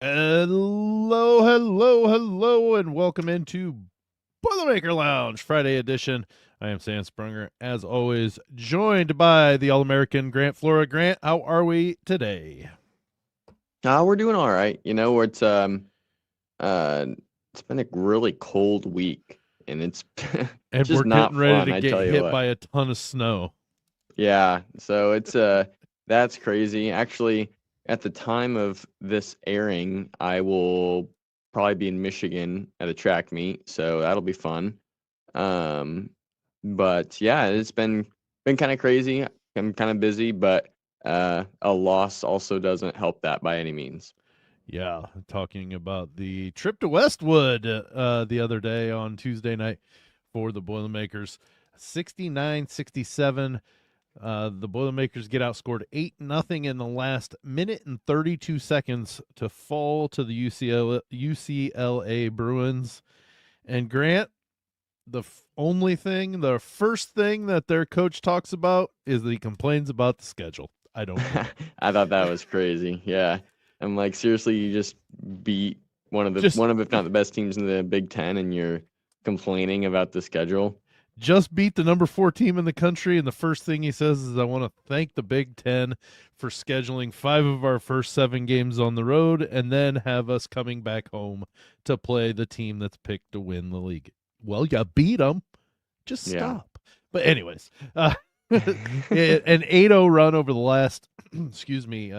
Hello, hello, hello, and welcome into Boilermaker Lounge, Friday edition. I am Sam Sprunger, as always, joined by the All-American Grant Flora. Grant, how are we today? We're doing all right. Uh it's been a really cold week and it's And we're just not getting ready fun, to I get tell you hit what. by a ton of snow. Yeah, so it's that's crazy. Actually, at the time of this airing, I will probably be in Michigan at a track meet, so that'll be fun. Um but yeah, it's been kind of crazy. I'm kind of busy, but a loss also doesn't help that by any means. Yeah, talking about the trip to Westwood the other day on Tuesday night for the Boilermakers. 69-67. The Boilermakers get outscored 8-0 in the last minute and 32 seconds to fall to the UCLA Bruins. And Grant, the first thing that their coach talks about is that he complains about the schedule. I don't get it. I thought that was crazy. Yeah. I'm like, seriously, you just beat Just one of if not the best teams in the Big Ten and you're complaining about the schedule. just beat the number 4 team in the country, and the first thing he says is, I want to thank the Big Ten for scheduling 5 of our first 7 games on the road and then have us coming back home to play the team that's picked to win the league. Well, you beat them. Just Yeah. stop. But anyways, an 8-0 run over the last excuse me,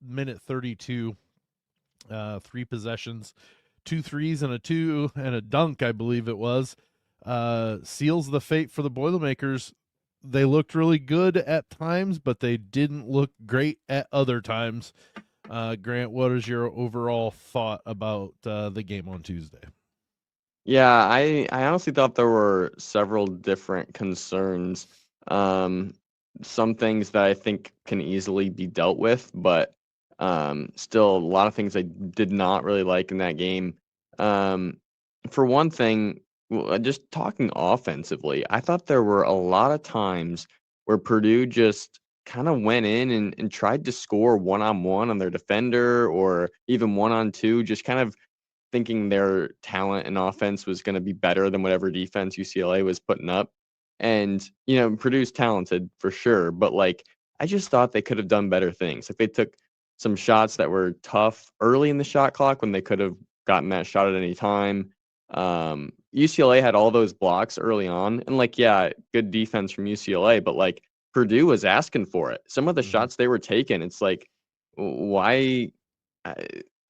minute 32, 3 possessions, 2 threes and a 2 and a dunk, I believe it was, seals the fate for the Boilermakers. They looked really good at times, but they didn't look great at other times. Grant, what is your overall thought about the game on Tuesday? Yeah, I honestly thought there were several different concerns. Um, some things that I think can easily be dealt with, but still a lot of things I did not really like in that game. Um, for one thing, just talking offensively, I thought there were a lot of times where Purdue just kind of went in and tried to score one-on-one on their defender or even one-on-two, just kind of thinking their talent and offense was going to be better than whatever defense UCLA was putting up. And, Purdue's talented for sure, but like I just thought they could have done better things. Like they took some shots that were tough early in the shot clock when they could have gotten that shot at any time. UCLA had all those blocks early on, and like, yeah, good defense from UCLA, but like Purdue was asking for it. Some of the Mm-hmm. shots they were taking, it's like, why?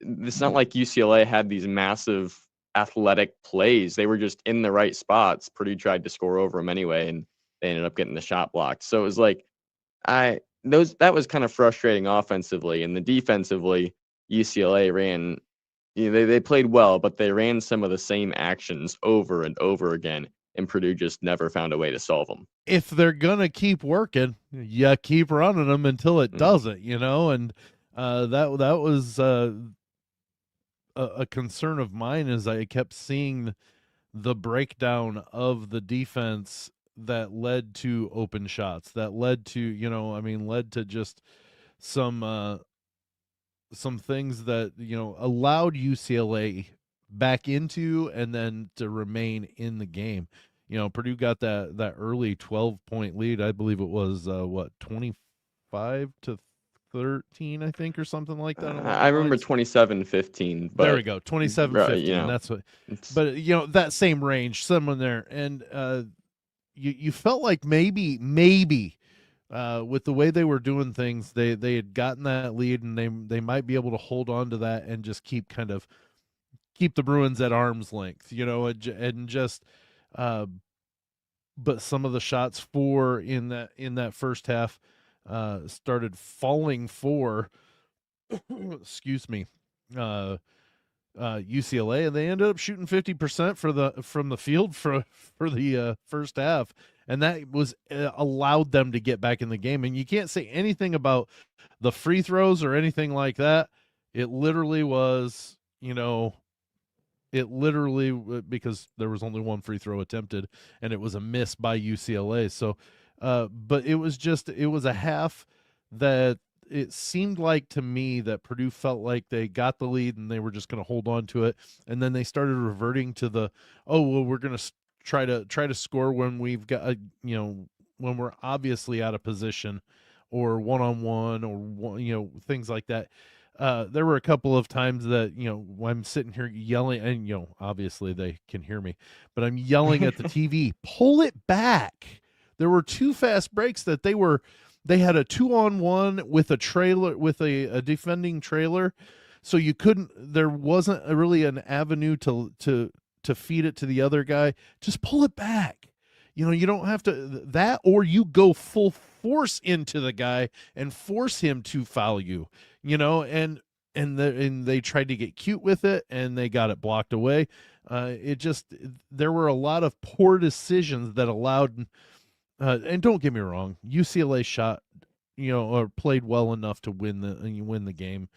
It's not like UCLA had these massive athletic plays. They were just in the right spots. Purdue tried to score over them anyway, and they ended up getting the shot blocked. So it was like that was kind of frustrating offensively, and the defensively UCLA ran. They played well, but they ran some of the same actions over and over again, and Purdue just never found a way to solve them. If they're gonna keep working, you keep running them until it Mm, doesn't, and that was a concern of mine, is I kept seeing the breakdown of the defense that led to open shots, that led to, led to just some some things that, allowed UCLA back into and then to remain in the game. Purdue got that early 12-point lead. I believe it was 25-13, I think, or something like that along I the remember lines. 27-15, There we but go, 27-15. That's what. it's But that same range, someone there, and you felt like maybe with the way they were doing things, they had gotten that lead, and they might be able to hold on to that and just keep the Bruins at arm's length, and just. Uh, but some of the shots for in that first half started falling for excuse me, uh, UCLA, and they ended up shooting 50% from the field for the first half, and that was allowed them to get back in the game. And you can't say anything about the free throws or anything like that. It literally was, because there was only one free throw attempted, and it was a miss by UCLA. So, but it was a half that it seemed like to me that Purdue felt like they got the lead and they were just going to hold on to it, and then they started reverting to the, oh well, we're going to try to score when we've got when we're obviously out of position, or one on one, or things like that. There were a couple of times that I'm sitting here yelling, and obviously they can hear me, but I'm yelling at the TV, pull it back. There were two fast breaks that they had a 2-on-1 with a trailer, with a defending trailer, so there wasn't really an avenue to feed it to the other guy. Just pull it back. You don't have to that, or you go full force into the guy and force him to foul you. And they tried to get cute with it, and they got it blocked away. There were a lot of poor decisions that allowed. And don't get me wrong, UCLA shot, or played well enough to win the game.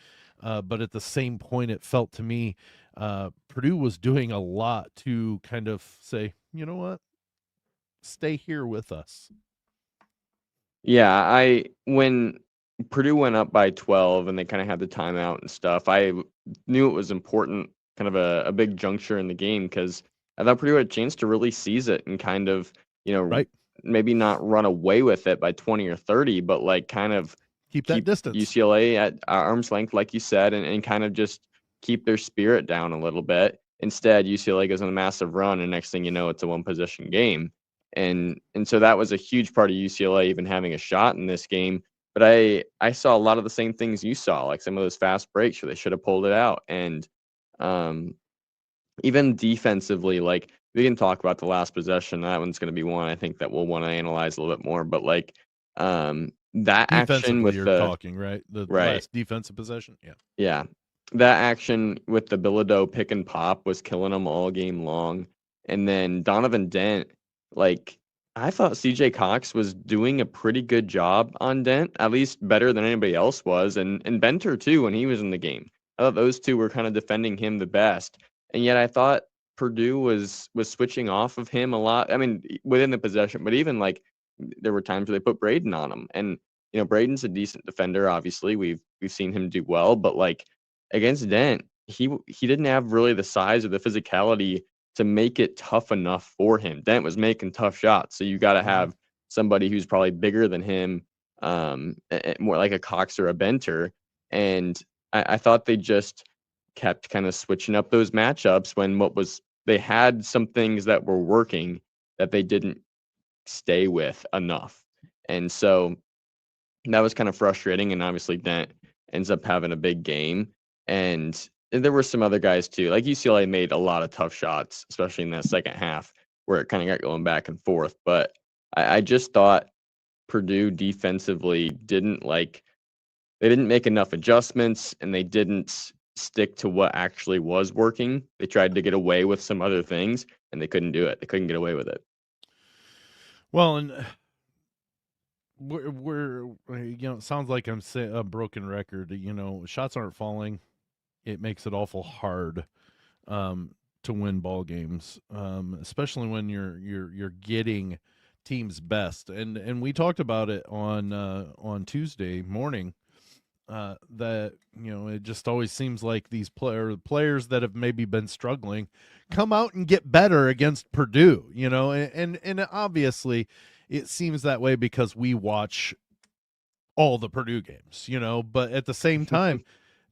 But at the same point, it felt to me, Purdue was doing a lot to kind of say, you know what, stay here with us. Yeah, when Purdue went up by 12 and they kind of had the timeout and stuff, I knew it was important, kind of a big juncture in the game, because I thought Purdue had a chance to really seize it and kind of, Right. maybe not run away with it by 20 or 30, but like kind of keep that distance. UCLA at arm's length, like you said, and kind of just keep their spirit down a little bit. Instead, UCLA goes on a massive run, and next thing you know, it's a one-possession game. And so that was a huge part of UCLA even having a shot in this game. But I saw a lot of the same things you saw, like some of those fast breaks where they should have pulled it out. And even defensively, like, we can talk about the last possession. That one's going to be one I think that we'll want to analyze a little bit more. But like that action with you're the talking, right? The last defensive possession. Yeah. Yeah. That action with the Bilodeau pick and pop was killing them all game long. And then Donovan Dent, like, I thought CJ Cox was doing a pretty good job on Dent, at least better than anybody else was, and Benter too when he was in the game. I thought those two were kind of defending him the best. And yet I thought Purdue was switching off of him a lot. I mean, within the possession, but even like there were times where they put Braden on him. And Braden's a decent defender, obviously. We've seen him do well, but like against Dent, he didn't have really the size or the physicality to make it tough enough for him. Dent was making tough shots, so you got to have somebody who's probably bigger than him, more like a Cox or a Benter. And I thought they just kept kind of switching up those matchups when they had some things that were working that they didn't stay with enough. And so that was kind of frustrating. And obviously Dent ends up having a big game. And there were some other guys too. Like UCLA made a lot of tough shots, especially in that second half where it kind of got going back and forth. But I just thought Purdue defensively didn't make enough adjustments, and they didn't stick to what actually was working. They tried to get away with some other things, and they couldn't do it. They couldn't get away with it. Well, and we're it sounds like I'm saying a broken record. Shots aren't falling. It makes it awful hard to win ball games, especially when you're getting teams' best. And we talked about it on Tuesday morning. That it just always seems like these players that have maybe been struggling come out and get better against Purdue. And obviously it seems that way because we watch all the Purdue games. But at the same time,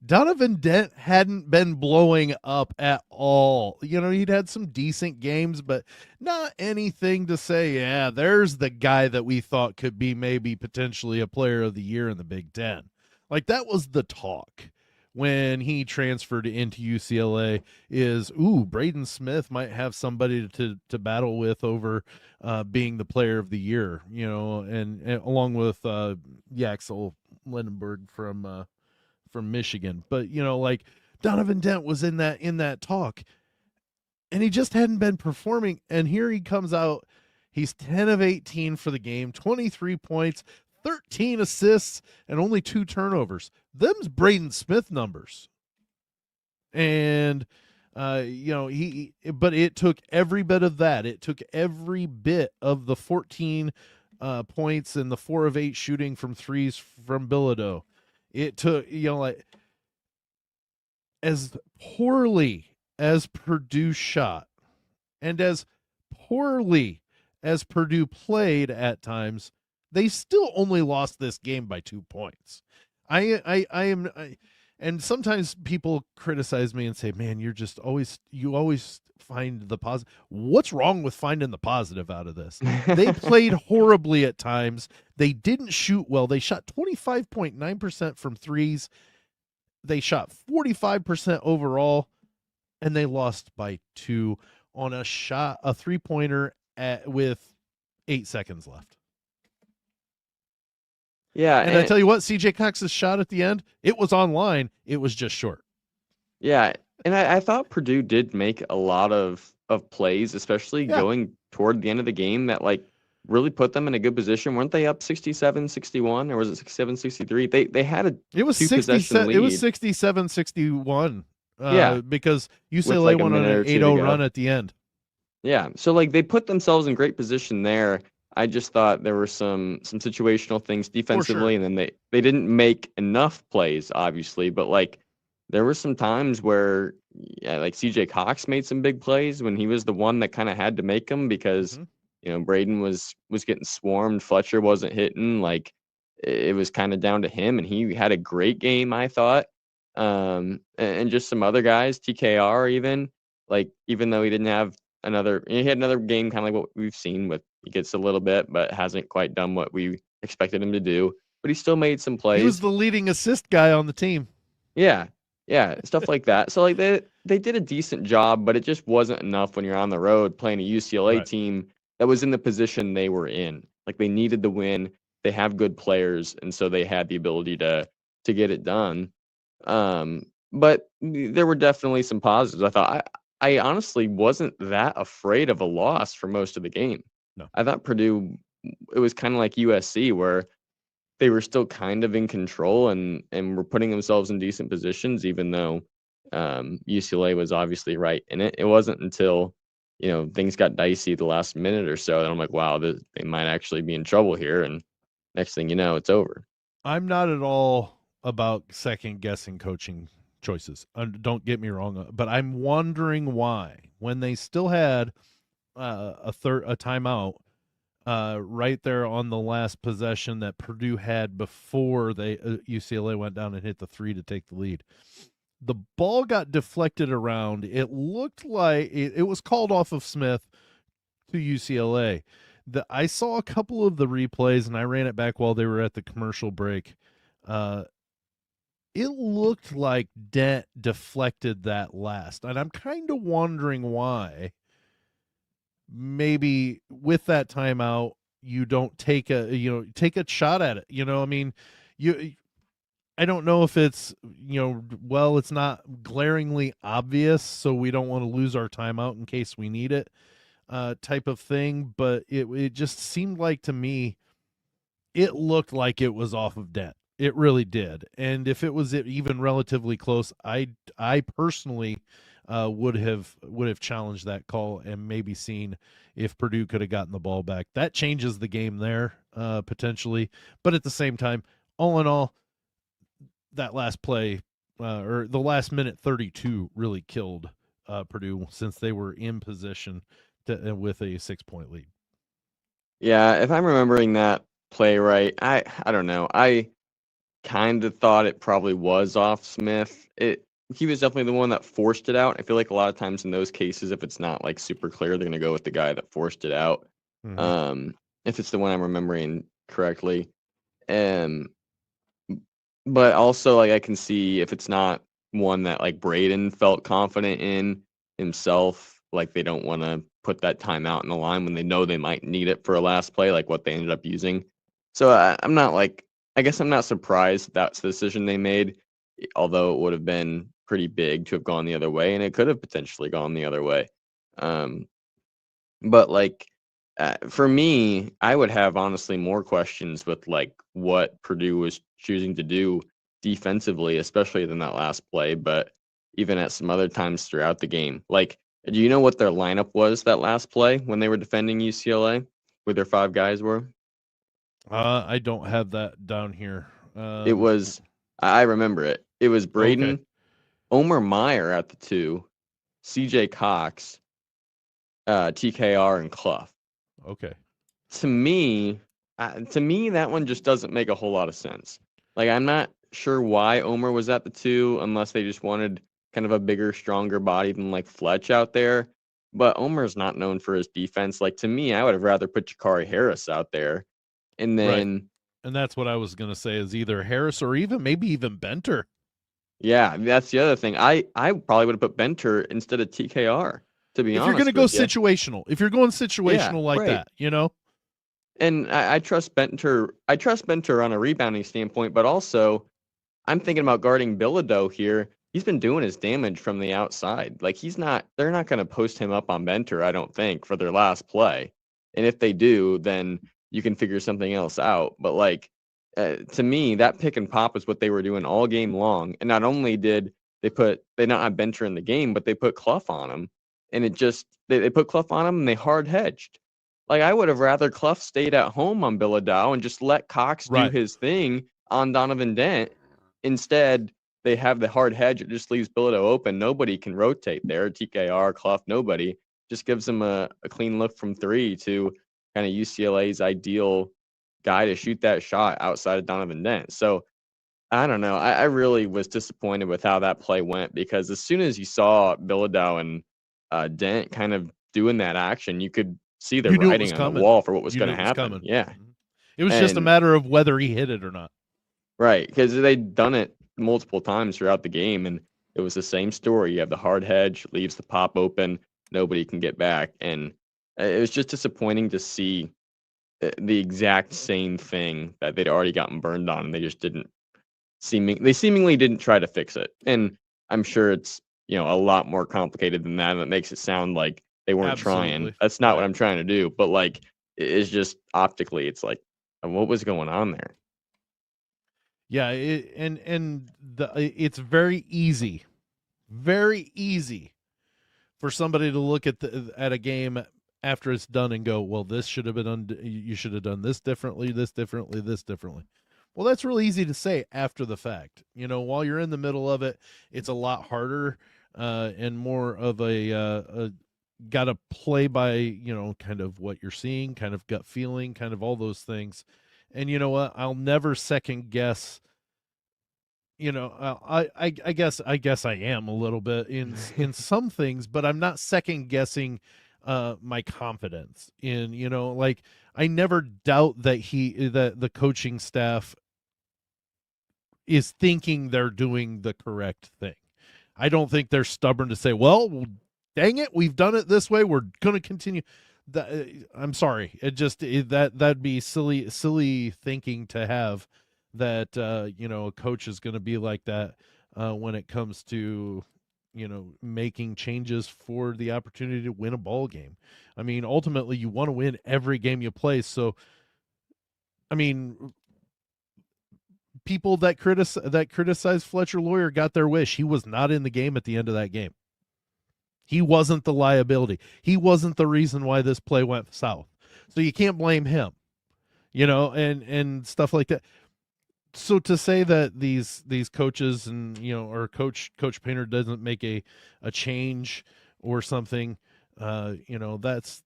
Donovan Dent hadn't been blowing up at all. He'd had some decent games, but not anything to say, yeah, there's the guy that we thought could be maybe potentially a player of the year in the Big Ten. Like, that was the talk when he transferred into UCLA is, Braden Smith might have somebody to battle with over being the player of the year, and along with Yaxel Lindenberg from Michigan. But like, Donovan Dent was in that talk, and he just hadn't been performing. And here he comes out, he's 10 of 18 for the game, 23 points, 13 assists, and only 2 turnovers. Them's Braden Smith numbers. And but it took every bit of that. It took every bit of the 14 points and the 4 of 8 shooting from threes from Bilodeau. It took, like as poorly as Purdue shot and as poorly as Purdue played at times, they still only lost this game by 2 points. And sometimes people criticize me and say, "Man, you always find the positive." What's wrong with finding the positive out of this? They played horribly at times. They didn't shoot well. They shot 25.9% from threes. They shot 45% overall, and they lost by 2 on a 3-pointer with 8 seconds left. Yeah, and I tell you what, CJ Cox's shot at the end, it was online. It was just short. Yeah, and I thought Purdue did make a lot of plays, especially going toward the end of the game, that like really put them in a good position. Weren't they up 67-61, or was it 67-63? They had a it was 2-possession lead. It was 67-61. Yeah, because UCLA like went on an 8-0 run at the end. Yeah, so like they put themselves in great position there. I just thought there were some situational things defensively, and then they didn't make enough plays, obviously, but like there were some times where like CJ Cox made some big plays when he was the one that kind of had to make them because Braden was getting swarmed, Fletcher wasn't hitting, like it was kind of down to him, and he had a great game, I thought. And just some other guys, TKR even, like even though he didn't have he had another game kind of like what we've seen with, he gets a little bit but hasn't quite done what we expected him to do, but he still made some plays. He was the leading assist guy on the team. Yeah, stuff like that. So like they did a decent job, but it just wasn't enough when you're on the road playing a UCLA team that was in the position they were in. Like they needed the win. They have good players, and so they had the ability to get it done. But there were definitely some positives. I thought I honestly wasn't that afraid of a loss for most of the game. No. I thought Purdue, it was kind of like USC where they were still kind of in control and were putting themselves in decent positions, even though UCLA was obviously right in it. It wasn't until, things got dicey the last minute or so that I'm like, wow, they might actually be in trouble here. And next thing you know, it's over. I'm not at all about second guessing coaching choices. Don't get me wrong, but I'm wondering why, when they still had a timeout right there on the last possession that Purdue had before UCLA went down and hit the 3 to take the lead, the ball got deflected around. It looked like it was called off of Smith to UCLA. I saw a couple of the replays, and I ran it back while they were at the commercial break. It looked like Dent deflected that last, and I'm kind of wondering why. Maybe with that timeout, you don't take a shot at it. I mean, I don't know if it's it's not glaringly obvious, so we don't want to lose our timeout in case we need it, type of thing. But it just seemed like to me, it looked like it was off of Dent. It really did. And if it was even relatively close, I personally would have challenged that call and maybe seen if Purdue could have gotten the ball back. That changes the game there, potentially. But at the same time, all in all, that last play or the last minute 32 really killed Purdue, since they were in position with a 6-point lead. Yeah, if I'm remembering that play right, I don't know. I kind of thought it probably was off Smith. He was definitely the one that forced it out. I feel like a lot of times in those cases, if it's not like super clear, they're gonna go with the guy that forced it out. Mm-hmm. If it's the one I'm remembering correctly. But also like I can see if it's not one that like Braden felt confident in himself, like they don't want to put that timeout in the line when they know they might need it for a last play, like what they ended up using. So I'm not like, I guess I'm not surprised that's the decision they made, although it would have been pretty big to have gone the other way, and it could have potentially gone the other way. But like for me, I would have honestly more questions with like what Purdue was choosing to do defensively, especially than that last play, but even at some other times throughout the game. Like, do you know what their lineup was that last play when they were defending UCLA? Where their 5 guys were? I don't have that down here. It was I remember it. It was Okay. Braden, Omer Meyer at the 2, CJ Cox, TKR, and Clough. Okay. To me, that one just doesn't make a whole lot of sense. Like, I'm not sure why Omer was at the 2, unless they just wanted kind of a bigger, stronger body than like Fletch out there. But Omer's not known for his defense. Like, to me, I would have rather put Jakari Harris out there. And Right. then, And that's what I was going to say is either Harris or maybe even Benter. yeah, that's the other thing. I probably would have put Benter instead of TKR, to be If you're going to honest go with you. situational, if you're going Yeah, situational like right. that, you know? And I trust Benter. I trust Benter on a rebounding standpoint, but also I'm thinking about guarding Bilodeau here. He's been doing his damage from the outside. Like, he's not. They're not going to post him up on Benter, I don't think, for their last play. And if they do, then you can figure something else out. But like, to me, that pick and pop is what they were doing all game long. And not only did they not have Benter in the game, but they put Clough on him, and it just they put Clough on him and they hard hedged. Like, I would have rather Clough stayed at home on Bilodeau and just let Cox do Right. his thing on Donovan Dent. Instead, they have the hard hedge. It just leaves Bilodeau open. Nobody can rotate there. TKR, Clough, nobody. Just gives them a clean look from 3 to kind of UCLA's ideal guy to shoot that shot outside of Donovan Dent. So I don't know. I really was disappointed with how that play went, because as soon as you saw Bilodeau and Dent kind of doing that action, you could see the You knew it was writing on the coming. wall for what was You going knew to it was happen. coming. Yeah. It was just a And matter of whether he hit it or not. right, because they'd done it multiple times throughout the game, and it was the same story. You have the hard hedge, leaves the pop open, nobody can get back, and it was just disappointing to see the exact same thing that they'd already gotten burned on, and they just didn't seemingly didn't try to fix it. And I'm sure it's a lot more complicated than that, and it makes it sound like they weren't trying. Absolutely. That's not what Right. I'm trying to do, but like, it's just optically, it's like, what was going on there? Yeah, it's very easy for somebody to look at a game after it's done and go, well, this should have been you should have done this differently, this differently, this differently. Well, that's really easy to say after the fact. While you're in the middle of it, it's a lot harder and more of a got to play by kind of what you're seeing, kind of gut feeling, kind of all those things. And you know what? I'll never second guess. I guess I am a little bit in some things, but I'm not second guessing my confidence in, like, I never doubt that the coaching staff is thinking they're doing the correct thing. I don't think they're stubborn to say, well, dang it, we've done it this way, we're going to continue. I'm sorry, that'd be silly thinking to have that a coach is going to be like that when it comes to making changes for the opportunity to win a ball game. I mean, ultimately you want to win every game you play, so I mean, people that criticize Fletcher Lawyer got their wish. He was not in the game at the end of that game. He wasn't the liability. He wasn't the reason why this play went south. So you can't blame him, and stuff like that. So to say that these coaches and or coach Painter doesn't make a change or something, that's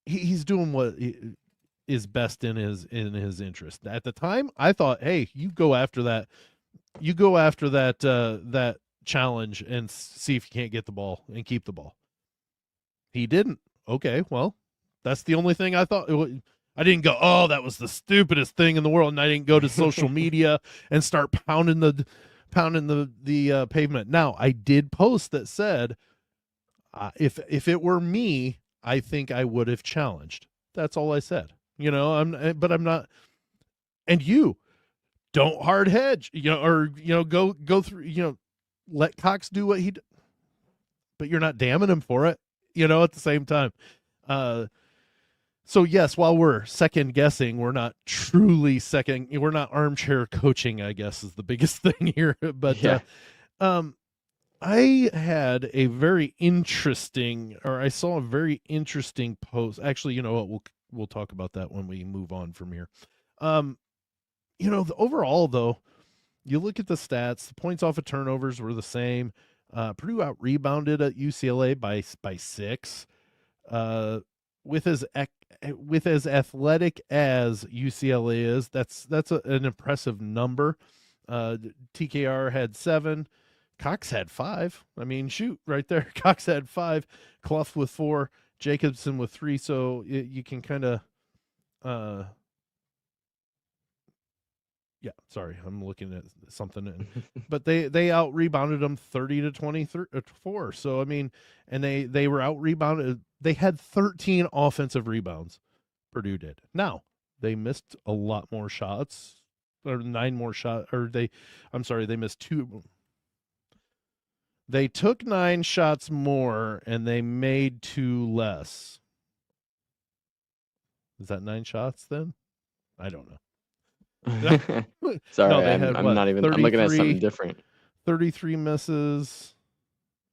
he's doing what is best in his interest. At the time, I thought, hey, you go after that that challenge and see if you can't get the ball and keep the ball. He didn't. Okay, well, that's the only thing I thought. I didn't go, oh, that was the stupidest thing in the world, and I didn't go to social media and start pounding the pavement. Now, I did post that said, if it were me, I think I would have challenged. That's all I said. But I'm not. And you don't hard hedge, or go through, let Cox do what but you're not damning him for it, at the same time. So yes, while we're second guessing, we're not truly second. We're not armchair coaching, I guess, is the biggest thing here. But Yeah. I had a very interesting, or I saw a very interesting post. Actually, you know what? We'll talk about that when we move on from here. The overall though, you look at the stats, the points off of turnovers were the same. Purdue out rebounded at UCLA by 6. Uh, with as with as athletic as UCLA is, that's an impressive number. TKR had 7. Cox had 5. I mean, shoot, right there. Cox had 5. Clough with 4. Jacobson with 3. So you can kind of, yeah. Sorry, I'm looking at something, but they out rebounded them 30-24. So I mean, and they were out rebounded. They had 13 offensive rebounds. Purdue did. Now they missed a lot more shots, or 9 more shots, or I'm sorry, they missed 2. They took 9 shots more and they made 2 less. Is that 9 shots then? I don't know. Sorry, No, they I'm had not even. I'm looking at something different. 33 misses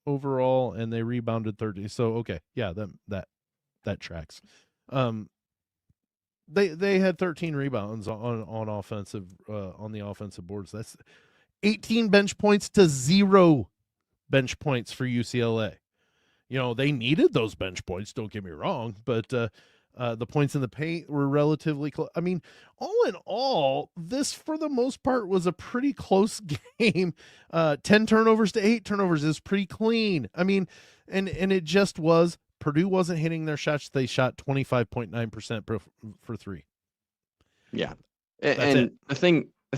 overall, and they rebounded 30. So okay, yeah, that tracks. They had 13 rebounds on offensive on the offensive boards. That's 18 bench points to 0 bench points for UCLA. You know, they needed those bench points, don't get me wrong, but the points in the paint were relatively close. I mean, all in all, this for the most part was a pretty close game. 10 turnovers to 8 turnovers is pretty clean. I mean, and it just was. Purdue wasn't hitting their shots. They shot 25.9% for 3. Yeah, That's and it. the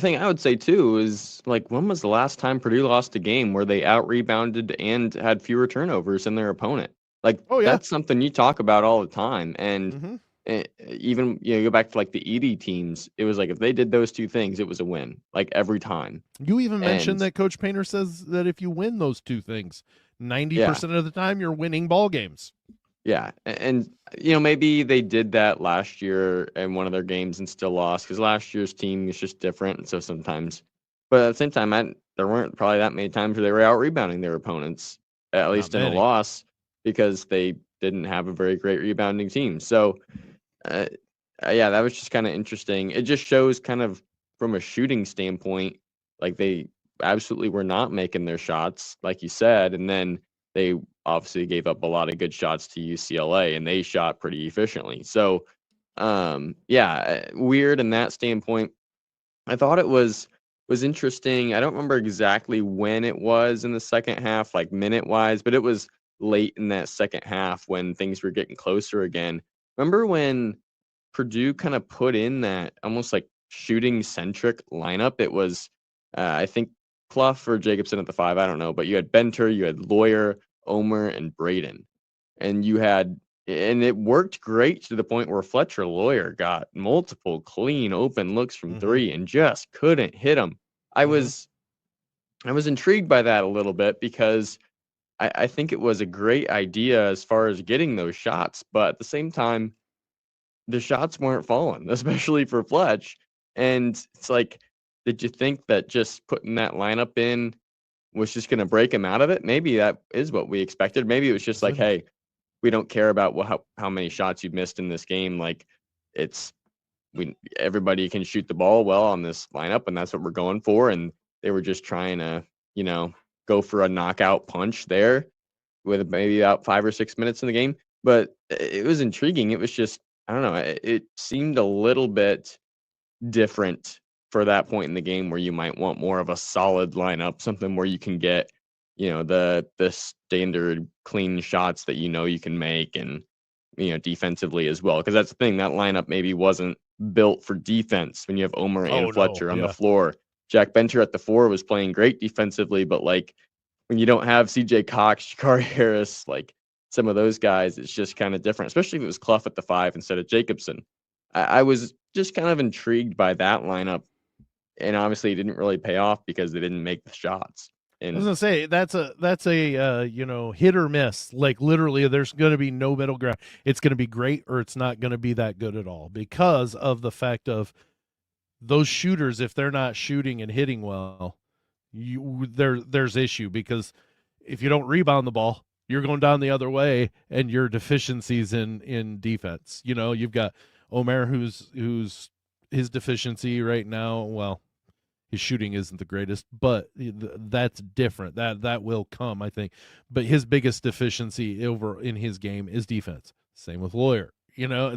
thing I would say too is, like, when was the last time Purdue lost a game where they out rebounded and had fewer turnovers than their opponent? Like, Oh yeah. that's something you talk about all the time. And Mm-hmm. even, go back to like the ED teams, it was like if they did those 2 things, it was a win, like every time. You even mentioned And that Coach Painter says that if you win those 2 things, 90% yeah, of the time you're winning ball games. yeah, and maybe they did that last year in one of their games and still lost because last year's team is just different. And so sometimes, but at the same time, there weren't probably that many times where they were out rebounding their opponents, at Not least in a many. loss, because they didn't have a very great rebounding team. So, uh, yeah, that was just kind of interesting. It just shows kind of from a shooting standpoint, like they absolutely were not making their shots, like you said, and then they obviously gave up a lot of good shots to UCLA, and they shot pretty efficiently. So, yeah, weird in that standpoint. I thought it was interesting. I don't remember exactly when it was in the second half, like minute wise, but it was late in that second half when things were getting closer again. Remember when Purdue kind of put in that almost like shooting centric lineup? It was, I think, Clough or Jacobson at the 5. I don't know, but you had Benter, you had Lawyer, Omer, and Braden, and it worked great to the point where Fletcher Lawyer got multiple clean open looks from Mm-hmm. 3 and just couldn't hit them. I Mm-hmm. was I was intrigued by that a little bit because I think it was a great idea as far as getting those shots, but at the same time, the shots weren't falling, especially for Fletch. And it's like, did you think that just putting that lineup in was just going to break him out of it? Maybe that is what we expected. Maybe it was just like, hey, we don't care about how many shots you've missed in this game. Like, it's everybody can shoot the ball well on this lineup, and that's what we're going for. And they were just trying to, go for a knockout punch there with maybe about 5 or 6 minutes in the game. But it was intriguing. It was just, I don't know. It seemed a little bit different for that point in the game where you might want more of a solid lineup, something where you can get, the standard clean shots that you can make, and defensively as well. Because that's the thing, that lineup maybe wasn't built for defense when you have Omer Oh and no. Fletcher on the Yeah. floor. Jack Benter at the 4 was playing great defensively, but like when you don't have CJ Cox, Jakari Harris, like some of those guys, it's just kind of different, especially if it was Clough at the 5 instead of Jacobson. I was just kind of intrigued by that lineup, and obviously it didn't really pay off because they didn't make the shots. I was And gonna say that's a hit or miss. Like literally, there's gonna be no middle ground. It's gonna be great or it's not gonna be that good at all because of the fact of those shooters. If they're not shooting and hitting well, there's issue because if you don't rebound the ball, you're going down the other way, and your deficiencies in defense. You've got Omer, who's his deficiency right now. Well, his shooting isn't the greatest, but that's different. That will come, I think. But his biggest deficiency over in his game is defense. Same with Lawyer.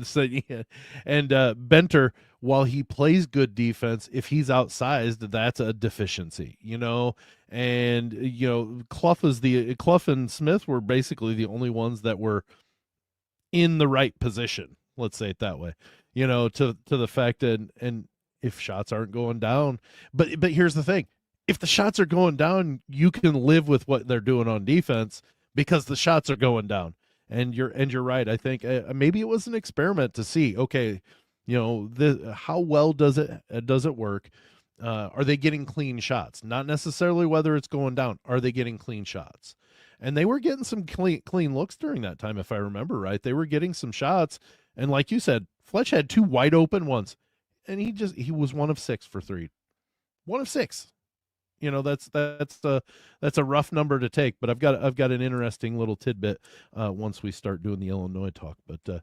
So, yeah. And Benter, while he plays good defense, if he's outsized, that's a deficiency. And Clough and Smith were basically the only ones that were in the right position. Let's say it that way. To the fact that, and if shots aren't going down, but here's the thing: if the shots are going down, you can live with what they're doing on defense because the shots are going down. And you're right. I think maybe it was an experiment to see. Okay, how well does it work? Are they getting clean shots? Not necessarily whether it's going down. Are they getting clean shots? And they were getting some clean looks during that time, if I remember right. They were getting some shots, and like you said, Fletch had 2 wide open ones, and he was 1 of 6 for 3. 1 of 6. That's a rough number to take, but I've got an interesting little tidbit once we start doing the Illinois talk. But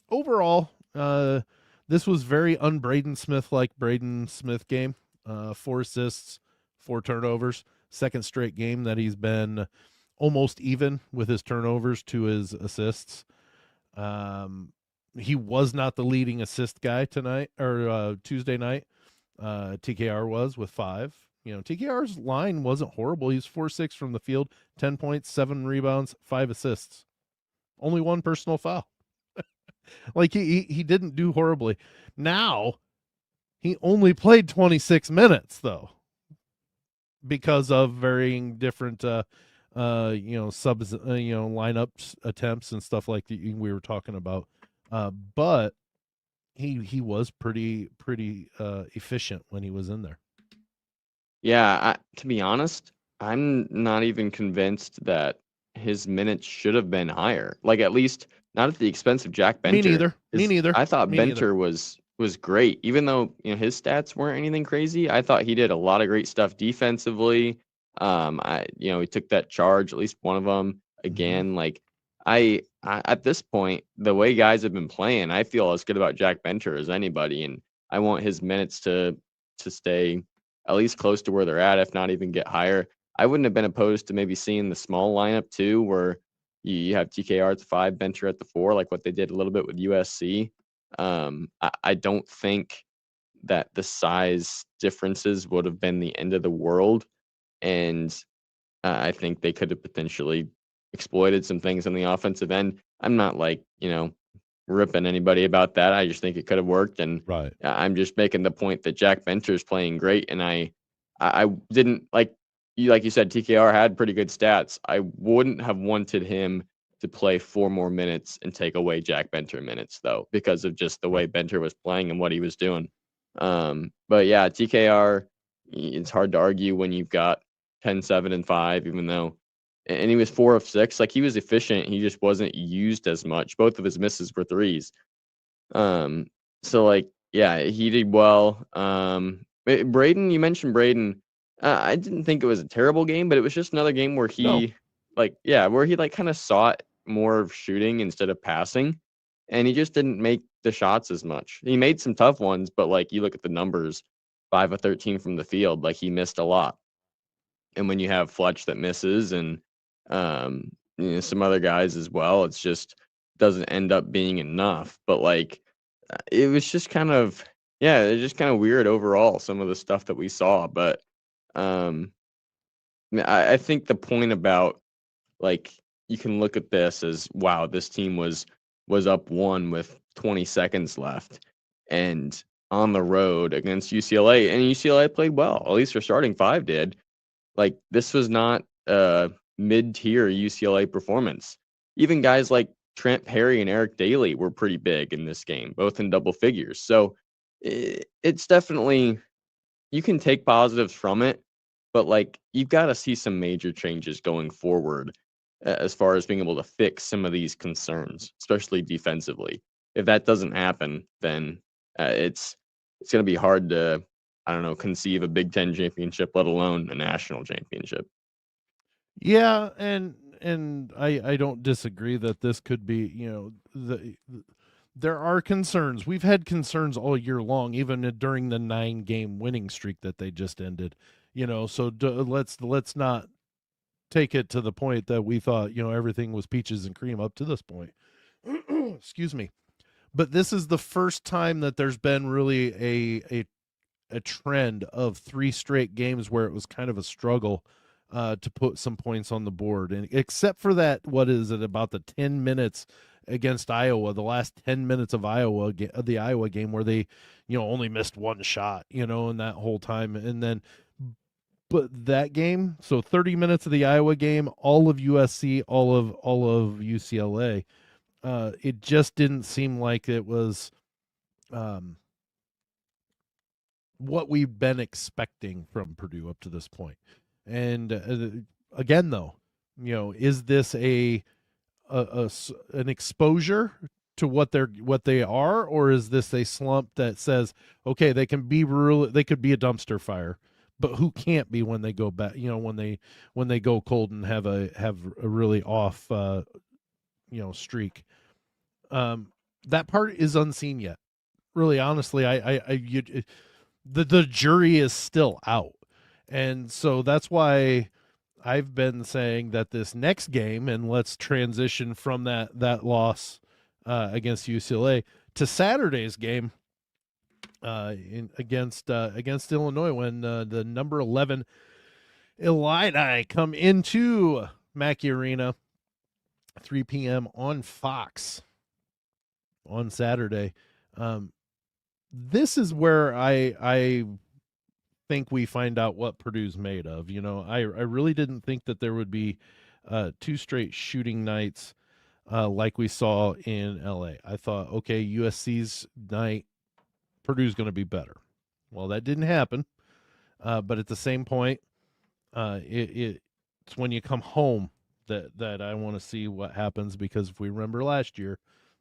overall, this was very un-Braden Smith like Braden Smith game. 4 assists, 4 turnovers. Second straight game that he's been almost even with his turnovers to his assists. He was not the leading assist guy tonight or Tuesday night. TKR was with 5. TKR's line wasn't horrible. He's 4-6 from the field, 10 points, 7 rebounds, 5 assists. Only 1 personal foul. Like he didn't do horribly. Now, he only played 26 minutes though, because of varying different subs, lineups attempts and stuff like that we were talking about. But he was pretty efficient when he was in there. Yeah, to be honest, I'm not even convinced that his minutes should have been higher. Like, at least not at the expense of Jack Benter. Me neither. I thought Benter was great, even though his stats weren't anything crazy. I thought he did a lot of great stuff defensively. He took that charge, at least one of them again. Like, I at this point, the way guys have been playing, I feel as good about Jack Benter as anybody, and I want his minutes to stay at least close to where they're at, if not even get higher. I wouldn't have been opposed to maybe seeing the small lineup too, where you have TKR at the 5, Benter at the 4, like what they did a little bit with USC. I don't think that the size differences would have been the end of the world, and I think they could have potentially exploited some things on the offensive end. I'm not ripping anybody about that. I just think it could have worked, and right. I'm just making the point that Jack Benter is playing great, and I didn't like you said, TKR had pretty good stats. I wouldn't have wanted him to play 4 more minutes and take away Jack Benter minutes, though, because of just the way Benter was playing and what he was doing. But yeah, TKR, it's hard to argue when you've got 10, 7, and 5, even though, and he was 4 of 6. Like, he was efficient. He just wasn't used as much. Both of his misses were 3s. So yeah, he did well. Braden, you mentioned Braden. I didn't think it was a terrible game, but it was just another game where he kind of sought more of shooting instead of passing, and he just didn't make the shots as much. He made some tough ones, but you look at the numbers, 5 of 13 from the field, he missed a lot. And when you have Fletch that misses and some other guys as well, it's just doesn't end up being enough. But it was just kind of weird overall, some of the stuff that we saw. But I think the point about you can look at this as, wow, this team was up 1 with 20 seconds left and on the road against UCLA, and UCLA played well. At least their starting 5 did. This was not a mid-tier UCLA performance. Even guys like Trent Perry and Eric Daly were pretty big in this game, both in double figures. So it's definitely, you can take positives from it, but you've got to see some major changes going forward as far as being able to fix some of these concerns, especially defensively. If that doesn't happen, then it's going to be hard to, conceive a Big Ten championship, let alone a national championship. Yeah, and I don't disagree that this could be, there are concerns. We've had concerns all year long, even during the 9-game winning streak that they just ended. So let's not take it to the point that we thought everything was peaches and cream up to this point. Excuse me. But this is the first time that there's been really a trend of 3 straight games where it was kind of a struggle to put some points on the board, and except for that, what is it, about the 10 minutes against Iowa, the last 10 minutes of the Iowa game, where they only missed one shot in that whole time. And then but that game, so 30 minutes of the Iowa game, all of USC, all of UCLA, it just didn't seem like it was what we've been expecting from Purdue up to this point. And again, though, is this an exposure to what they are, or is this a slump that says, okay, they could be a dumpster fire, but who can't be when they go back, when they go cold and have a really off streak. That part is unseen yet. Really, honestly, the jury is still out. And so that's why I've been saying that this next game, and let's transition from that loss against UCLA to Saturday's game against Illinois, when the number 11 Illini come into Mackey Arena, 3 p.m. on Fox on Saturday. This is where I think we find out what Purdue's made of. I really didn't think that there would be 2 straight shooting nights like we saw in LA. I thought, okay, USC's night, Purdue's going to be better. Well, that didn't happen. But at the same point, it's when you come home that I want to see what happens, because if we remember last year,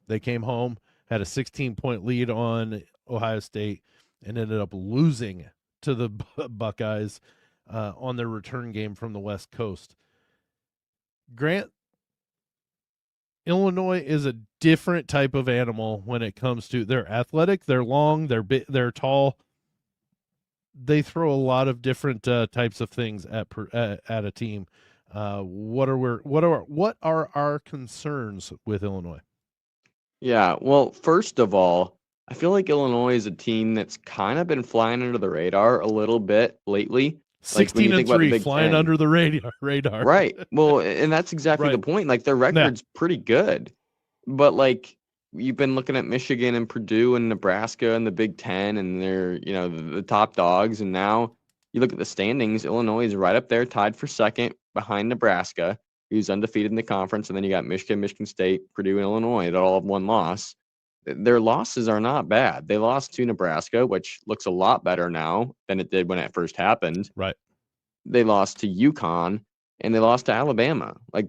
they came home, had a 16-point lead on Ohio State, and ended up losing to the Buckeyes on their return game from the West Coast. Grant, Illinois is a different type of animal when it comes to, they're athletic, they're long, they're tall. They throw a lot of different types of things at a team. What are our concerns with Illinois? Yeah, well, first of all, I feel like Illinois is a team that's kind of been flying under the radar a little bit lately. Like when you think about the 16-3, Big flying Ten. under the radar. Right. Well, and that's exactly the Right. point. Like their record's pretty good, but like you've been looking at Michigan and Purdue and Nebraska and the Big Ten, and they're the top dogs. And now you look at the standings. Illinois is right up there, tied for second behind Nebraska, who's undefeated in the conference, and then you got Michigan, Michigan State, Purdue, and Illinois that all have one loss. Their losses are not bad. They lost to Nebraska, which looks a lot better now than it did when it first happened. Right. They lost to UConn, and they lost to Alabama. Like,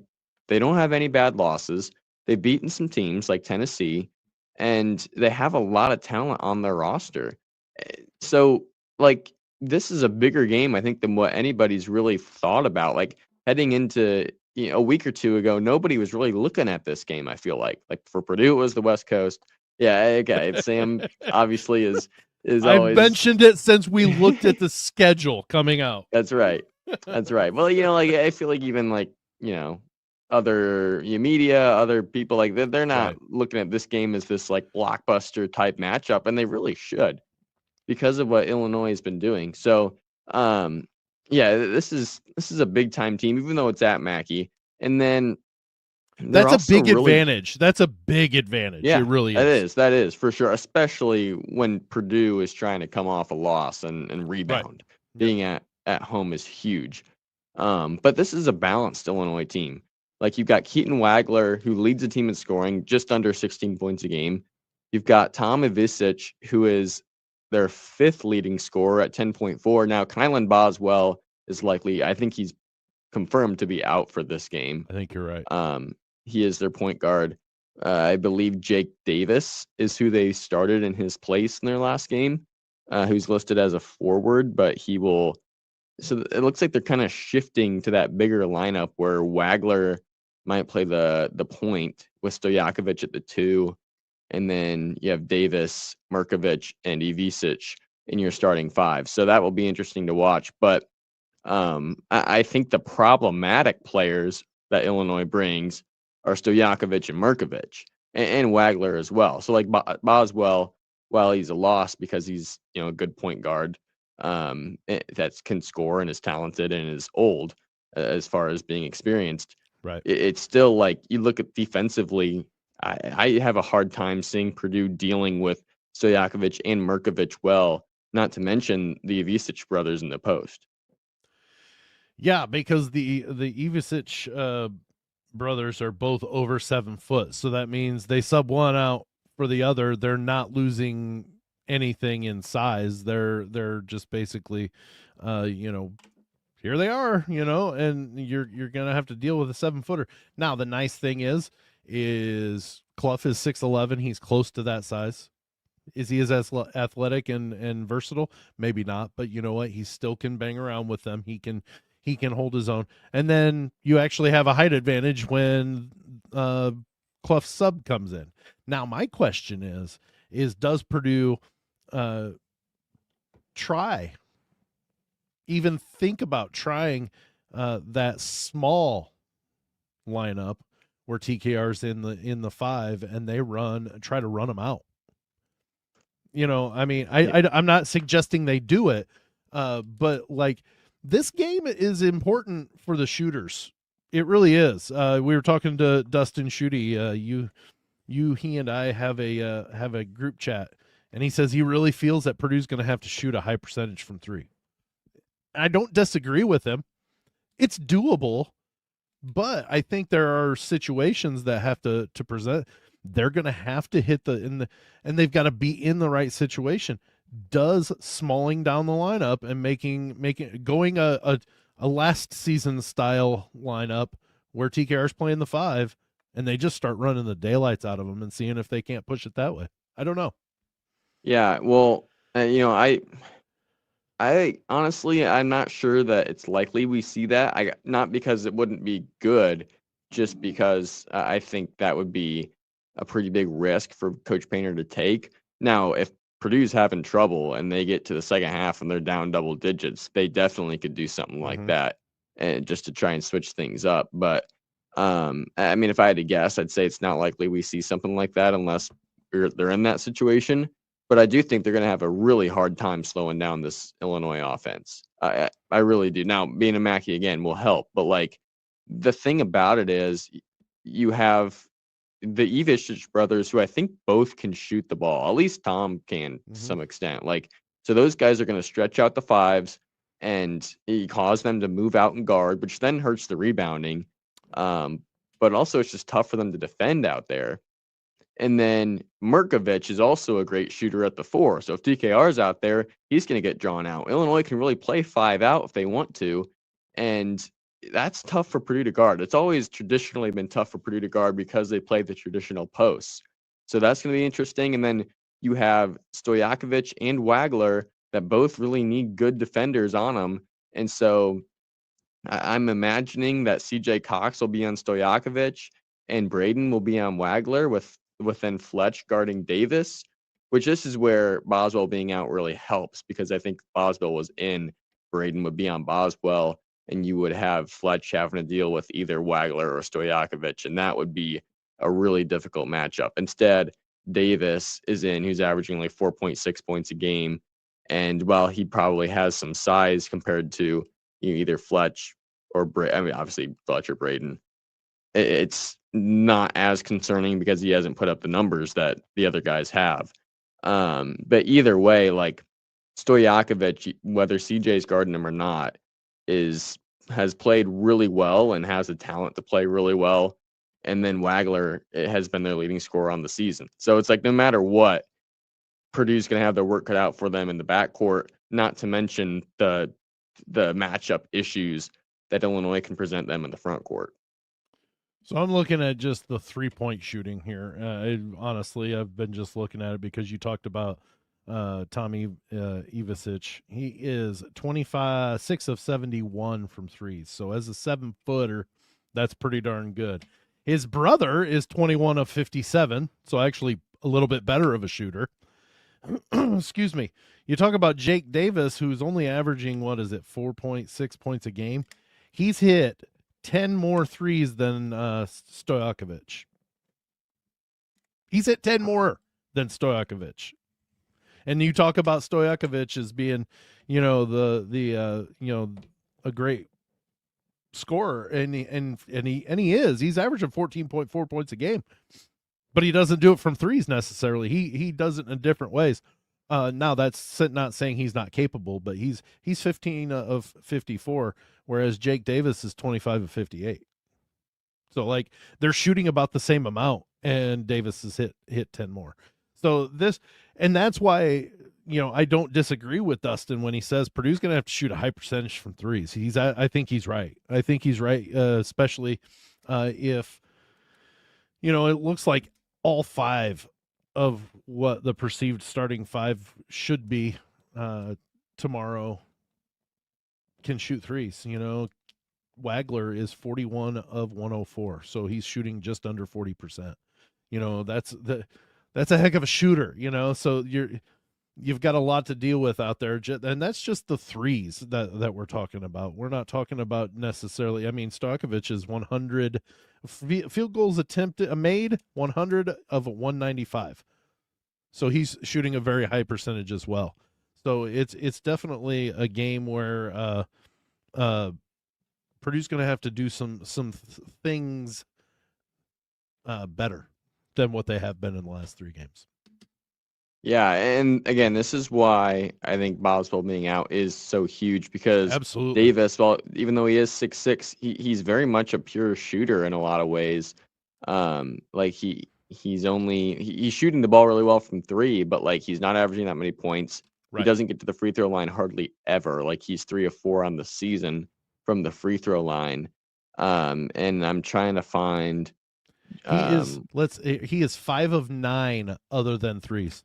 they don't have any bad losses. They've beaten some teams like Tennessee, and they have a lot of talent on their roster. So, like, this is a bigger game, I think, than what anybody's really thought about. Like, heading into a week or two ago, nobody was really looking at this game, I feel like. Like, for Purdue, it was the West Coast. Yeah, okay. Sam obviously is always. I've mentioned it since we looked at the schedule coming out. That's right. That's right. Well, like I feel like even like other media, other people, like they're not looking at this game as this like blockbuster type matchup, and they really should, because of what Illinois has been doing. So, yeah, this is a big time team, even though it's at Mackey, and then. That's a big advantage. That's a big advantage. Yeah, it really is. That is for sure, especially when Purdue is trying to come off a loss and rebound. Right. Being at home is huge. But this is a balanced Illinois team. Like, you've got Keaton Wagler, who leads the team in scoring, just under 16 points a game. You've got Tom Ivisic, who is their 5th leading scorer at 10.4. Now, Kylan Boswell is likely, I think he's confirmed to be out for this game. I think you're right. He is their point guard. I believe Jake Davis is who they started in his place in their last game, who's listed as a forward, but he will. So it looks like they're kind of shifting to that bigger lineup where Wagler might play the point with Stojakovic at the 2, and then you have Davis, Markovic, and Ivisic in your starting five. So that will be interesting to watch. But I think the problematic players that Illinois brings are Stojakovic and Markovic, and Wagler as well. So like Boswell, while he's a loss because he's a good point guard that can score and is talented and is old as far as being experienced. Right. It's still like you look at defensively. I have a hard time seeing Purdue dealing with Stojakovic and Markovic well, not to mention the Ivisic brothers in the post. Yeah, because the Ivisic brothers are both over 7 foot, so that means they sub one out for the other. They're not losing anything in size. They're just basically, here they are, and you're gonna have to deal with a 7-footer. Now the nice thing is Clough is 6'11". He's close to that size. Is he as athletic and versatile? Maybe not, but you know what? He still can bang around with them. He can hold his own. And then you actually have a height advantage when Clough's sub comes in. Now my question is does Purdue try, even think about trying that small lineup where TKR's in the 5 and they try to run them out? I mean, I'm not suggesting they do it, but like this game is important for the shooters. It really is. We were talking to Dustin Schutte. He and I have a group chat, and he says he really feels that Purdue's going to have to shoot a high percentage from 3. I don't disagree with him. It's doable, but I think there are situations that have to present. They're going to have to hit and they've got to be in the right situation. Does smalling down the lineup and going a last season style lineup where TKR's playing the 5 and they just start running the daylights out of them and seeing if they can't push it that way? I don't know. Yeah, well, I honestly, I'm not sure that it's likely we see that. Not because it wouldn't be good, just because I think that would be a pretty big risk for Coach Painter to take. Now, if Purdue's having trouble and they get to the second half and they're down double digits, they definitely could do something like that, and just to try and switch things up. But I mean, if I had to guess, I'd say it's not likely we see something like that unless they're in that situation. But I do think they're going to have a really hard time slowing down this Illinois offense. I really do. Now, being a Mackey again will help, but like the thing about it is you have the Ivisic brothers, who I think both can shoot the ball. At least Tom can to some extent. Like, so those guys are going to stretch out the 5s and cause them to move out and guard, which then hurts the rebounding. But also it's just tough for them to defend out there. And then Markovic is also a great shooter at the 4. So if TKR's out there, he's going to get drawn out. Illinois can really play 5 out if they want to. And that's tough for Purdue to guard. It's always traditionally been tough for Purdue to guard because they play the traditional posts. So that's going to be interesting. And then you have Stojakovic and Wagler that both really need good defenders on them. And so I'm imagining that CJ Cox will be on Stojakovic and Braden will be on Wagler with then Fletch guarding Davis, which this is where Boswell being out really helps, because I think Boswell was in, Braden would be on Boswell, and you would have Fletch having to deal with either Wagler or Stojakovic, and that would be a really difficult matchup. Instead, Davis is in, who's averaging like 4.6 points a game, and while he probably has some size compared to either Fletch or I mean, obviously Fletch or Braden, it's not as concerning because he hasn't put up the numbers that the other guys have. But either way, like Stojakovic, whether CJ's guarding him or not, has played really well and has the talent to play really well. And then Wagler has been their leading scorer on the season. So it's like no matter what, Purdue's going to have their work cut out for them in the backcourt, not to mention the matchup issues that Illinois can present them in the front court. So I'm looking at just the 3-point shooting here. Honestly, I've been just looking at it because you talked about Tommy Ivisic. He is 6 of 71 from 3. So as a 7-footer, that's pretty darn good. His brother is 21 of 57, so actually a little bit better of a shooter. Excuse me. You talk about Jake Davis, who's only averaging, 4.6 points a game. He's hit 10 more threes than Stojakovic. He's hit 10 more than Stojakovic. And you talk about Stojakovic as being, a great scorer, and he is. He's averaging 14.4 points a game, but he doesn't do it from threes necessarily. He does it in different ways. Now that's not saying he's not capable, but he's 15 of 54, whereas Jake Davis is 25 of 58. So like they're shooting about the same amount, and Davis has hit 10 more. So that's why I don't disagree with Dustin when he says Purdue's going to have to shoot a high percentage from threes. I think he's right. I think he's right, especially if it looks like all five of what the perceived starting five should be tomorrow can shoot threes. Wagler is 41 of 104, so he's shooting just under 40%. That's a heck of a shooter. So you've got a lot to deal with out there, and that's just the threes that we're talking about. We're not talking about necessarily. I mean, Stojakovic is 100 field goals made, 100 of 195. So he's shooting a very high percentage as well. So it's definitely a game where Purdue's going to have to do some things better than what they have been in the last 3 games. Yeah, and again, this is why I think Boswell being out is so huge, because Absolutely. Davis, well, even though he is 6'6", he's very much a pure shooter in a lot of ways. Like he's shooting the ball really well from 3, but like he's not averaging that many points. Right. He doesn't get to the free throw line hardly ever. Like he's 3 of 4 on the season from the free throw line. And I'm trying to find. He is 5 of 9 other than threes.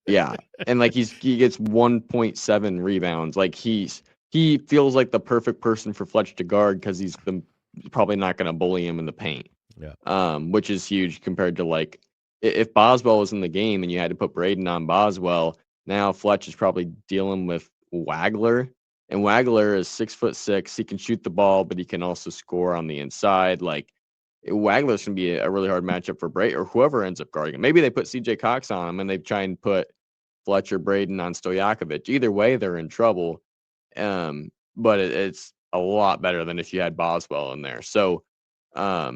Yeah, and like he gets 1.7 rebounds. Like he feels like the perfect person for Fletch to guard, because he's probably not going to bully him in the paint. Yeah. Which is huge compared to like if Boswell was in the game and you had to put Braden on Boswell. Now Fletch is probably dealing with Wagler, and Wagler is 6'6". He can shoot the ball, but he can also score on the inside. Like Wagler's going to be a really hard matchup for Braden or whoever ends up guarding him. Maybe they put CJ Cox on him and they try and put Fletcher Braden on Stojakovic. Either way, they're in trouble. But it's a lot better than if you had Boswell in there. So, yeah,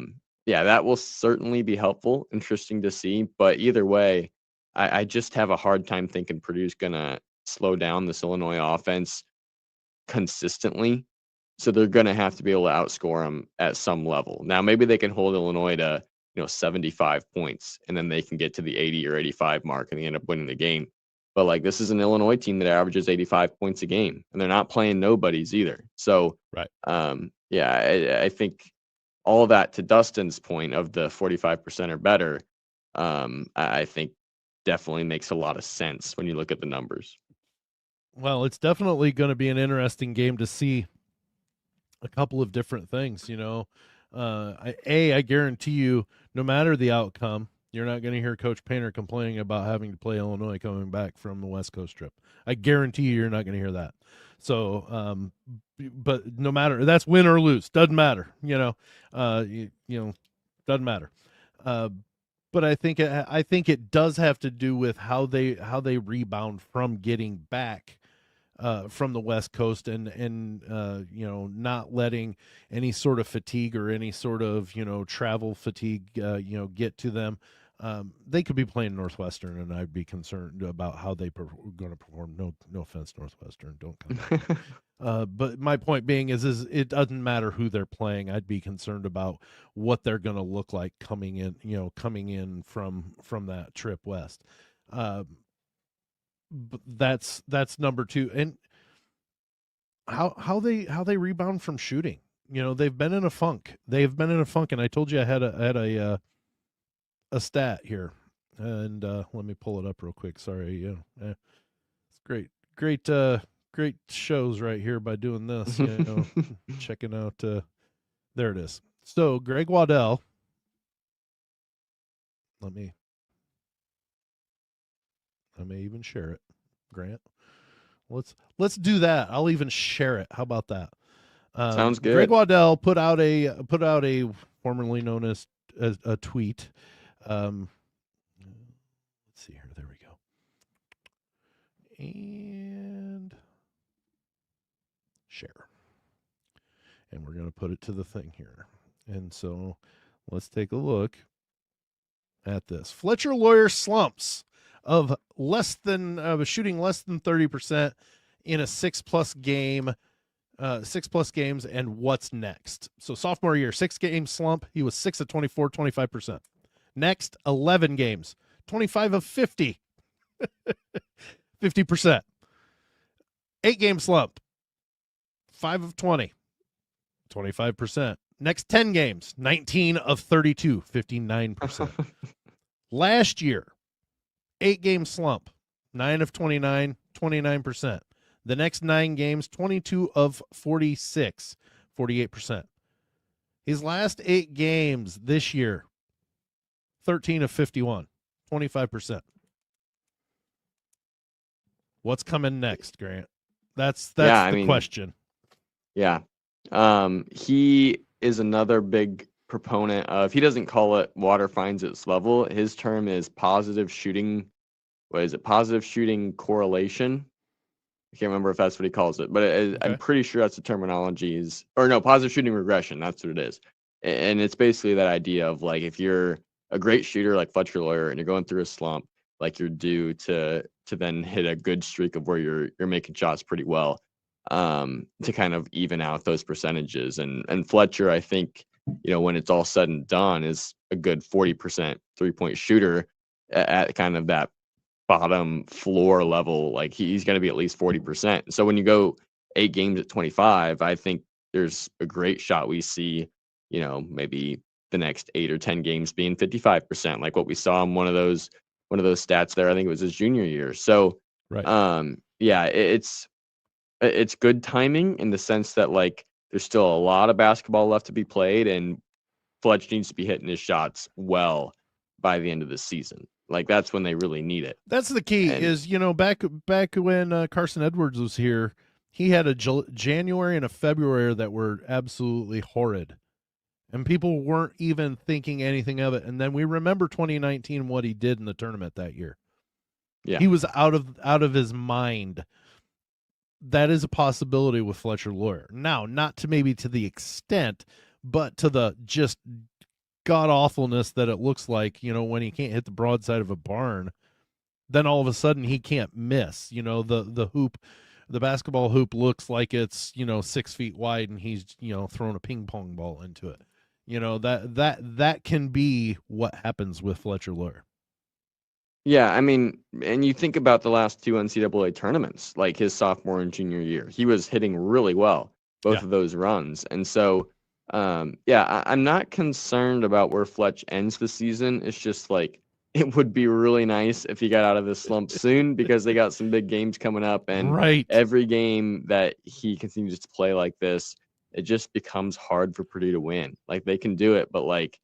that will certainly be helpful. Interesting to see. But either way, I just have a hard time thinking Purdue's going to slow down this Illinois offense consistently. So they're going to have to be able to outscore them at some level. Now, maybe they can hold Illinois to 75 points, and then they can get to the 80 or 85 mark and they end up winning the game. But like this is an Illinois team that averages 85 points a game, and they're not playing nobodies either. So, right. Yeah, I think all of that, to Dustin's point of the 45% or better, I think definitely makes a lot of sense when you look at the numbers. Well, it's definitely going to be an interesting game to see a couple of different things. I guarantee you, no matter the outcome, you're not going to hear Coach Painter complaining about having to play Illinois coming back from the West Coast trip. I guarantee you're not going to hear that. So, but no matter, that's win or lose, doesn't matter. Doesn't matter. But I think it does have to do with how they rebound from getting back from the West Coast and not letting any sort of fatigue or any sort of travel fatigue get to them. They could be playing Northwestern, and I'd be concerned about how they going to perform. No offense, Northwestern, don't come. But my point being is it doesn't matter who they're playing. I'd be concerned about what they're going to look like coming in from that trip west. That's number 2, and how they rebound from shooting. They've been in a funk. And I told you I had a stat here, and let me pull it up real quick. Sorry, it's great shows right here by doing this. Checking out. There it is. So Greg Waddell. Let me I may even share it. Grant, let's do that. I'll even share it. How about that? Sounds Greg good. Waddell put out a formerly known as a tweet. Let's see here. There we go. And share. And we're going to put it to the thing here. And so let's take a look at this. Fletcher Lawyer slumps of shooting less than 30% in a 6+ game, 6+ games, and what's next? So sophomore year, 6-game slump. He was 6 of 24, 25%. Next, 11 games, 25 of 50, 50%. 8-game slump, 5 of 20, 25%. Next 10 games, 19 of 32, 59%. Last year, 8-game slump, 9 of 29, 29%. The next 9 games, 22 of 46, 48%. His last 8 games this year, 13 of 51, 25%. What's coming next, Grant? That's the question. Yeah. He is another big proponent of, he doesn't call it water finds its level. His term is positive shooting. What is it? Positive shooting correlation. I can't remember if that's what he calls it, but I'm pretty sure that's the terminology positive shooting regression. That's what it is. And it's basically that idea of like, if you're a great shooter like Fletcher Lawyer and you're going through a slump, like you're due to then hit a good streak of where you're making shots pretty well, to kind of even out those percentages. And Fletcher, I think, when it's all said and done, is a good 40% 3-point shooter at kind of that bottom floor level. Like he's going to be at least 40%. So when you go 8 games at 25, I think there's a great shot we see, maybe the next 8 or 10 games being 55%, like what we saw in one of those stats there. I think it was his junior year. So, right. Yeah, it's good timing in the sense that like there's still a lot of basketball left to be played, and Fletch needs to be hitting his shots well by the end of the season. Like that's when they really need it. That's the key. Is back when Carson Edwards was here, he had a January and a February that were absolutely horrid, and people weren't even thinking anything of it. And then we remember 2019, what he did in the tournament that year. Yeah, he was out of his mind. That is a possibility with Fletcher Lawyer. Now, not to maybe to the extent, but to the just god awfulness that it looks like, when he can't hit the broadside of a barn, then all of a sudden he can't miss. The hoop, the basketball hoop looks like it's, 6 feet wide and he's, throwing a ping pong ball into it. That can be what happens with Fletcher Lawyer. Yeah, I mean, and you think about the last 2 NCAA tournaments, like his sophomore and junior year, he was hitting really well, both of those runs. And so, I'm not concerned about where Fletch ends the season. It's just like, it would be really nice if he got out of this slump soon, because they got some big games coming up. And every game that he continues to play like this, it just becomes hard for Purdue to win. Like they can do it, but like,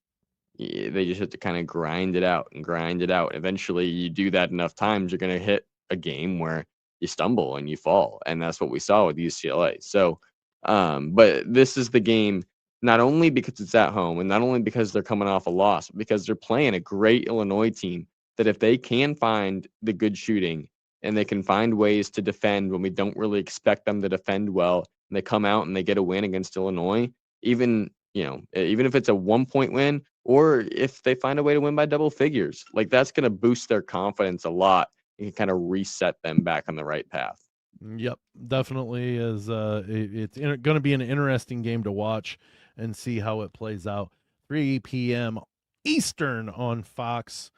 they just have to kind of grind it out. Eventually, you do that enough times, you're going to hit a game where you stumble and you fall. And that's what we saw with UCLA. So, but this is the game, not only because it's at home and not only because they're coming off a loss, but because they're playing a great Illinois team that if they can find the good shooting and they can find ways to defend when we don't really expect them to defend well, and they come out and they get a win against Illinois, even if it's a 1-point win, or if they find a way to win by double figures, like that's going to boost their confidence a lot and kind of reset them back on the right path. Yep, definitely is. It's going to be an interesting game to watch and see how it plays out. 3 p.m. Eastern on Fox.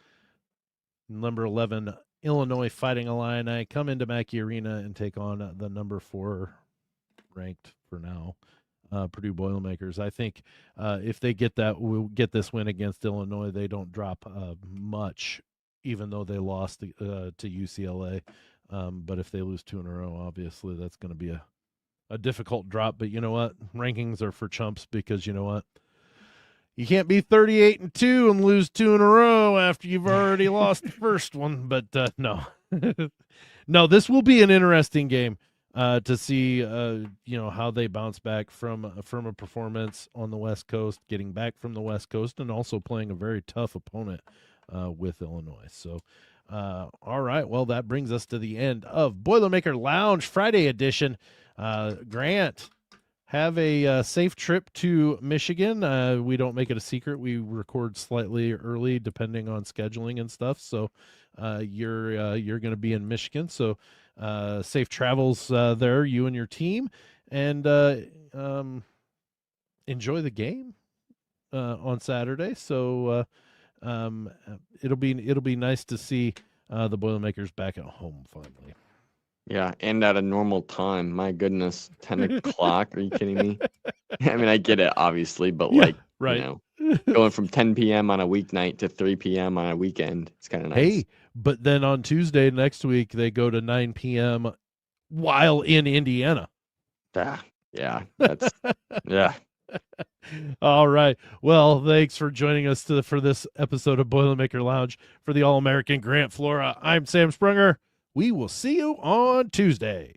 Number 11, Illinois Fighting Illini come into Mackey Arena and take on the number 4 ranked for now, Purdue Boilermakers. I think if they get this win against Illinois, they don't drop much, even though they lost to UCLA. But if they lose 2 in a row, obviously that's going to be a difficult drop. But you know what? Rankings are for chumps, because you know what? You can't be 38-2 and lose 2 in a row after you've already lost the first one. But no. No, this will be an interesting game to see how they bounce back from a performance on the West Coast, getting back from the West Coast, and also playing a very tough opponent with Illinois. So, all right, well, that brings us to the end of Boilermaker Lounge Friday edition. Grant, have a safe trip to Michigan. We don't make it a secret. We record slightly early depending on scheduling and stuff. So you're going to be in Michigan. So safe travels there, you and your team, and enjoy the game on Saturday. So it'll be nice to see the Boilermakers back at home finally. Yeah, and at a normal time. My goodness, 10 o'clock? Are you kidding me? I mean, I get it, obviously, but Yeah, right. you know, going from 10 p.m. on a weeknight to 3 p.m. on a weekend, it's kind of nice. Hey, but then on Tuesday next week, they go to 9 p.m. while in Indiana. Yeah, that's yeah. All right. Well, thanks for joining us for this episode of Boilermaker Lounge. For the All-American Grant Flora, I'm Sam Sprunger. We will see you on Tuesday.